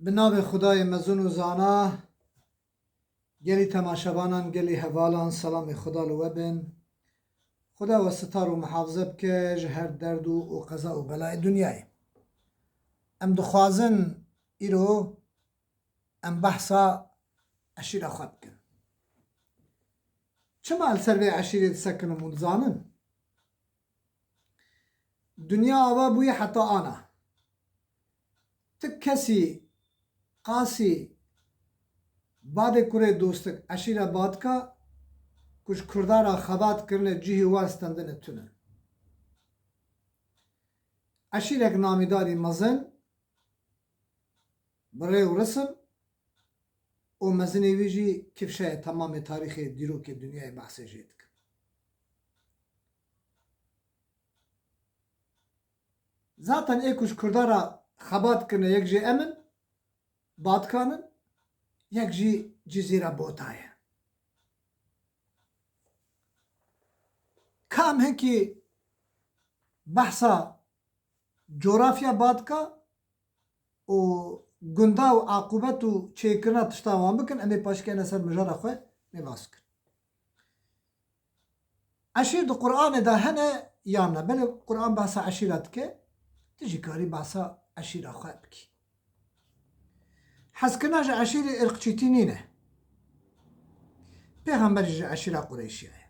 به نام خدای مزون و زانا گلی تماشابانان گلی حوالان سلام خدا لو بن خدا و ستار و محافظه بکه جهر درد و قضا و بلای دنیای ام دخوازن ایرو ام بحثا عشیره خواب کن چما السر به عشیره سکن و منزانن دنیا آوا بوی حتی آنا تک کسی قاسی بعد کره دوستک عشیره باد کا کش کردارا خبات کرنه جیه واستندن تونه عشیرک نامیداری مزن برای و رسم و مزنی ویجی کفشه تمام تاریخ دیروک دنیای بحثه جید کن zaten ekuş kurdara xabat kirne yek jî emin badkanin yek jî cizîra botaye kam hinkî behsa coğrafya badka û gunda û aqubet û çêkirina tişta wan bikin em ê paşkene ser mijara xwe mêbas kirin eşîr di Qur'anê de hene yan ne belê Qur'an behsa eşîra dike تجي كاري بعصا عشيرة خابك حسكنا جا عشيرة إرقشتينينه پیغمبر جا عشيرة قريشية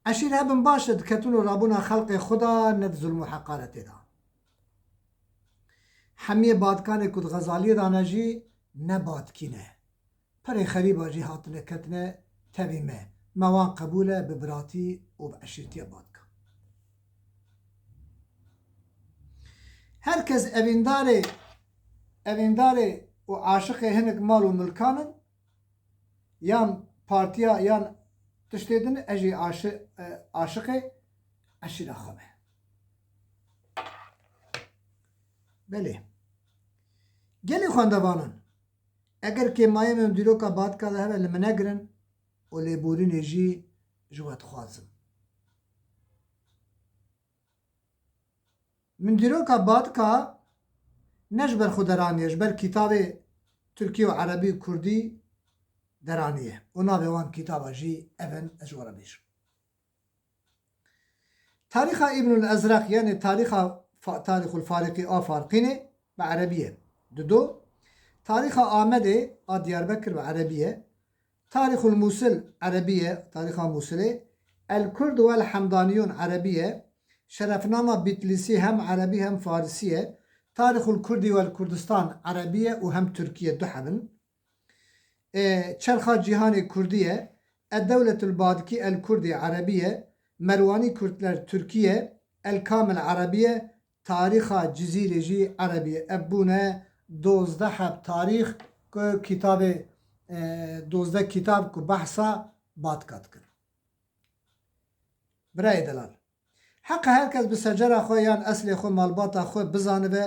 عشيرة ابن باشد كتونو رابونا خلق خدا ند ظلم و حقارت دا حمیه بادکان کد غزالی دانا جی نبادکینه پر خریبا جی هاتنه کتنه تبیمه موان قبوله ببراتی و بعشیرتی بادکان herkes evindare o aşık hinek mal u mülkanın yan partiya yan tiştedin eji aşık aşira xabe beli geli xandavanın eğer ki mayem diroka badka da heve lemnegirin o leburin eji jwat xwazim من دیروکا بادکا نش بر خود درانیش بر کتاب ترکی و عربی و کردی درانیه اونا به وان کتابا جی اون اجوارا بیش تاریخ ابن الازرق یعنی تاریخ الفارقی آفارقینه به عربیه دو تاریخ آمده دیاربکر به عربیه تاریخ الموصل عربیه تاریخ موصله الکرد و الحمدانیون عربیه شرفنامه بیتلیسی هم عربی هم فارسیه تاریخ الکردی و الکردستان عربیه و هم ترکیه دو حبن چرخا جهان کردیه الدولة البادکی الکردی عربیه مروانی کردلر ترکیه الکامل عربیه تاریخ جزیره جی عربیه ابونه 12 حب تاریخ که کتاب 12 کتاب که بحثا بادکات کن برای دلال حق herkes bi secera xwe yan eslê xwe malbata xwe bizane ve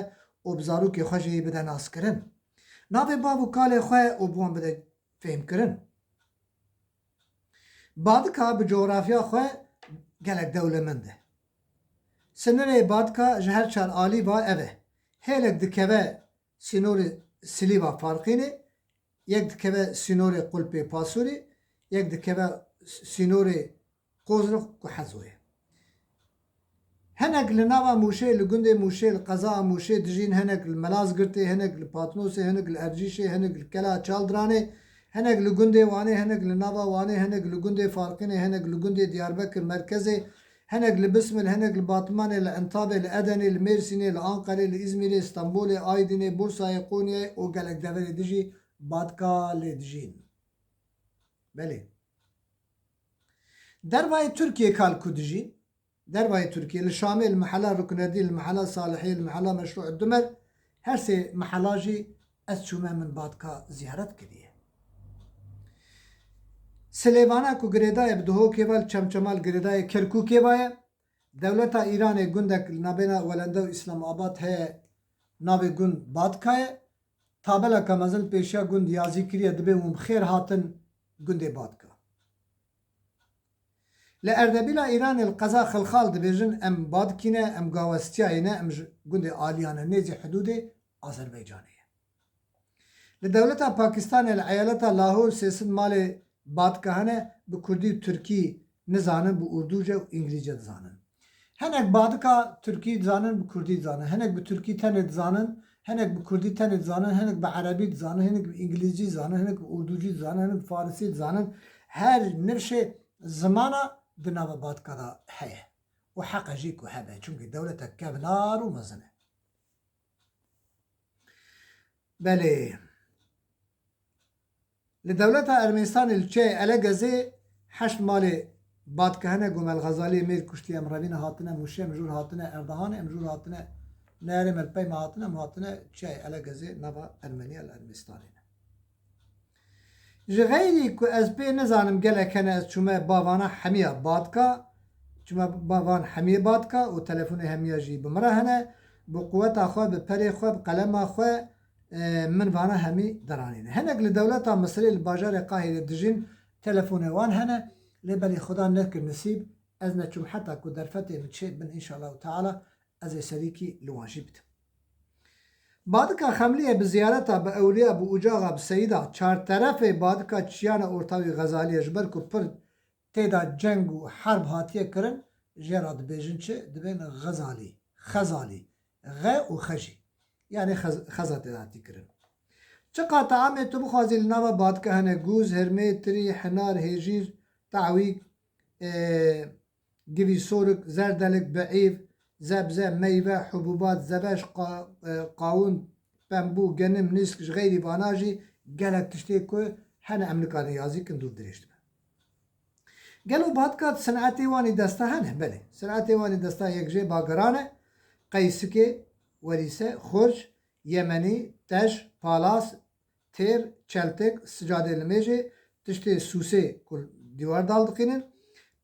û bi zarokê xwe jî bide naskirin. Navê bav û kalê xwe û bi wan bide fêmkirin. Badika bi coğrafya xwe gelek dewlemend e. Sinirê badika ji her çar alî va ev e. Hêlek dikeve sînorê silîva farqînê, yek dikeve sînorê qulpê pasûrê, yek dikeve sînorê qozrix ku hezûyê. هنک لنوا موشه لگنده موشه لقضا موشه دجین هنک الملاز گرته هنک لپاتنوسه هنک الارجیشه هنک لکلا چالدرانه هنک لگنده وانه هنک لنوا وانه هنک لگنده فارقینه هنک لگنده دیاربکر مرکزه هنک لبسمل هنک لباتمانه لانتابه لادنه لمرسینه لانقره لازمیره استانبوله آیدینه بورسای قونیه او گلک دوره دجی بادکا لدجین بله دربای ترکیه کال کدجین دربای ترکیه لشامل محلا ركندي المحلا صالحي المحلا مشروع الدمر هرسي محلاجي أتشوما من بادكا زيارت كديه سليوانا كو غريداي بدهو كيوال چمچمال غريداي كركو كيواي دولتا إيران گندك نابنا ولندو اسلام آباد ہے ناوي گند بادكاي تابلا كمزل پیشا گند يازي كريا دبي خير هاتن گند بادكا لأردبيلا إيران القضاء خلخال دبيجن أم بادكينة أم قاوستياينة أم قند آليانة نيزي حدود أذربيجانية لدولتا باکستان العیالتا لاهور سیسن مال بادکهانه به کردی و ترکی نزانن به اردوجه و انگلیزce زانن هنک بادکا ترکی زانن به کردی زانن هنک به ترکی تنت زانن هنک به کردی تنت زانن هنک به عربی زانن هنک به انگلیزی زانن هنک به اردوجی زانن هنک به فارسی زانن هر نفش زمانا بناو بادکا دا هیه و حق جیکو هبه چونکه دولتا کبلار و مزنه بله لدولة أرمنستان الشيء على جزء حشد مالي بعد كهنة قوم الغزالي ميل كشتي أمرابينا هاتنا مشي مجور هاتنا أردهان مجور هاتنا نارم البي ما هاتنا شيء على جزء نبا أرمنيا الأرمنستانين جغيري كو أز بي نزانم جل كان أز شما بافانا حمية بادكا شما بافان حمية بادكا وتلفوني همية جي بمرهنة بقوة أخوة ببري أخوة بقلم أخوة من وانا همي درانين هنك لدولتا مصري الباجار قاهرة دجين تلفون وان هنا لبلي خدا نذكر نسيب أزنا شم حتى كو درفتي متشيب من إن شاء الله تعالى أزي سريكي لواجبت بعدك خملية بزيارتها بأولياء بأجاغة بسيدة چار طرف بعدك تشيانا أورتاوي غزالية جبركو پر تيدا جنگ و حرب هاتيه کرن جيراد بيجن چه دبين غزالي خزالي غ و خجي يعني خزات ذاتي كرن چقا طعامي تو بخوازي لناوا بعد كهنه جوز هرمي تري حنار هيجير تعويق جبي سورك زردلك بعيف زبزة ميوة حبوبات زباش قاون بامبو جنم نسك غيري باناجي قالك تشتيكو حنا امريكاني يازي كندور دريشت قالوا بعد كات صنعتي واني دستا هنه بله صنعتي واني دستا يكجي باقرانه قيسكي وليسه خرج يمني تش بالاس تير çeltek sıcade ilmeje tişte suse kul divar daldığının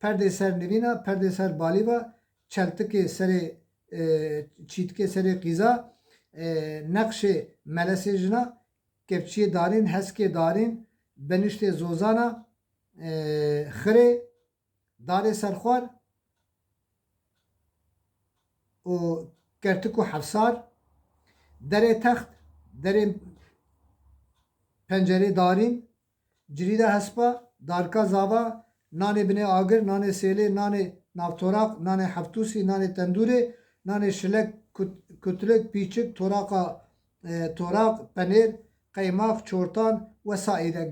perde ser nevina perde ser baliva çelteke sere çitke sere qiza nakşe melesejna kepçiye darin heske darin benişte zozana xire dare serxwar o kertiku hafsar dere text dere pencere darin ciride hespa darka zava nane bine agir nane sele nane navtorak nane haftusi nane tendure nane şilek kütülek piçik toraka torak penir kaymak çortan vesaire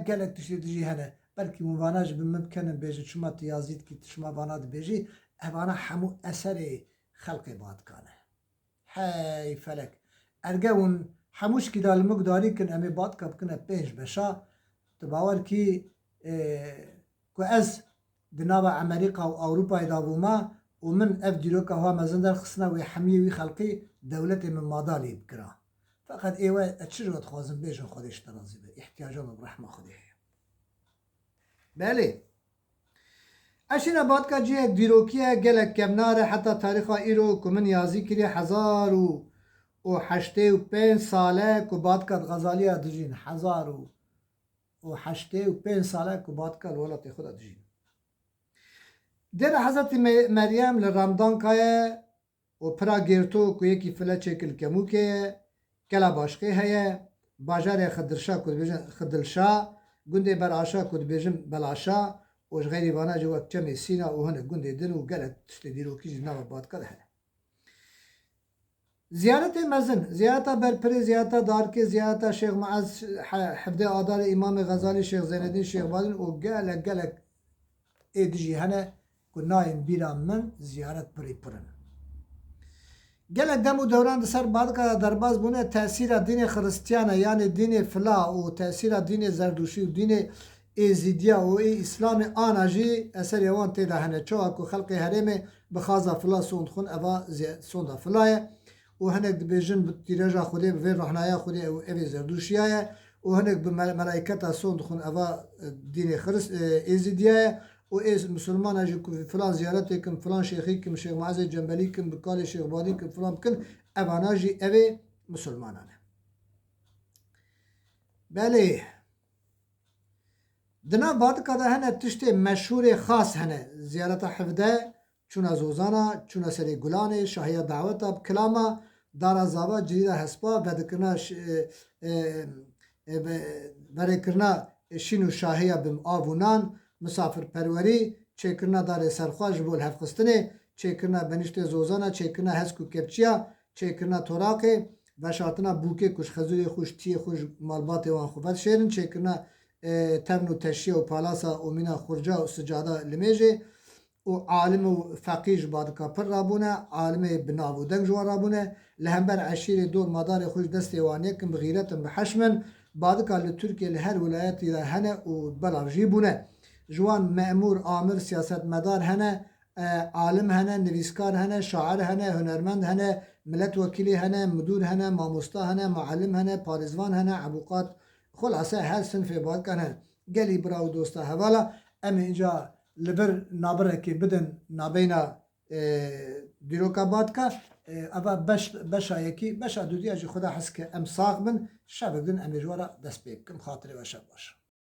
gelek tişi hene belki muvanaj bimimkenin beji çuma tiyazit ki çuma vanad beji evana hamu eseri خلقي بعد كان هاي فلك أرجعون حموش كده المقداري كن أمي بعد كنا بيش بشا تباور كي كأز دنابا أمريكا وأوروبا يدابوما ومن أفديروكا هو مزندر خصنا ويحمي ويخلقي دولتي من ماضالي بكرا فقط إيوه أتشجر تخوازن بيجن خودش ترازي احتياجهم برحمة خودش بله اشینا بعد که جه دیروکیه گلک کمناره حتی تاریخا ایرو که من یازی کری 1085 ساله که بعد که غزالیه دجین 1085 ساله که بعد که ولات خدا دجین در حضرت مریم لرمضان که و پرا گرتو که یکی فله چکل کمو که کلا باشقه هیه باجار خدرشا که بیجن خدلشا گنده برعشا که بیجن بلعشا وش غيري بانا جوا كمي سينا وهنا قندي دن وقالت تشتديرو كيجي نوا بعد كده زيارة مزن زيارة بربري زيارة داركي زيارة شيخ معز حفظ آدار إمام غزالي شيخ زين الدين شيخ بادن وقالك إدجي هنا كناين بيرا من زيارة بري برن قالك دمو دوران دسر بعد كده درباز بونه تأثير دين خريستيانا يعني دين فلا وتأثير دين زردوشي ودين ازیدیا و اسلام آنجی اثر یوان تیدا هنه چوه که خلق هرمه بخازا فلا سوند خون اوا سوند فلایه و هنک بیجن بتیراجا خوده به روحنایا خوده و اوی زردوشیایه و هنک به ملائکتا سوند خون اوا دین خرس ازیدیا و از مسلمان اجی که فلان زیارت کم فلان شیخی کم شیخ معز جنبلی کم بکال شیخ بادی کم فلان کن اواناجی اوی مسلمانانه بله دنا بعد كده هنا تشتي مشهور خاص هنا زيارة حفظة چونا زوزانا چونا سري گلاني شاهية دعوتا بكلاما دارا زاوا جديدة هسپا بدكنا برکرنا شین و شاهیا بم آبونان مسافر پروری چکرنا دار سرخواج بول هفقستنه چکرنا بنشت زوزانا چکرنا هسکو کپچیا چکرنا توراقه و شاتنا بوکه کش خزوی خوش تی خوش مالبات وان خوبت شیرن چکرنا تمن و تشیه و پالاسا و مینا خورجا و سجاده لمیجه و عالم و فقیج بادکا پر رابونه عالم بناو و دنگ جوان رابونه لهمبر عشیر دور مدار خوش دست وانیکن بغیرتن بحشمن بادکا لترکیه لهر ولایتی هنه و بلاوجی بونه جوان مأمور آمر سیاست مدار هنه عالم هنه نویسکار هنه شاعر هنه هنرمند هنه ملت وکیلی هنه مدور هنه ماموستا هنه معلم هنه پارزوان هنه عبوقات خلاصه هر سنف بادکا هنه گلی براو دوستا حوالا ام اینجا لبر نابره که بدن نابینا دیروکا بادکا اما بشا یکی بشا دودی اجی خدا حس که ام ساق بن شبکدن ام جوارا دست بیکم خاطر و شب باشه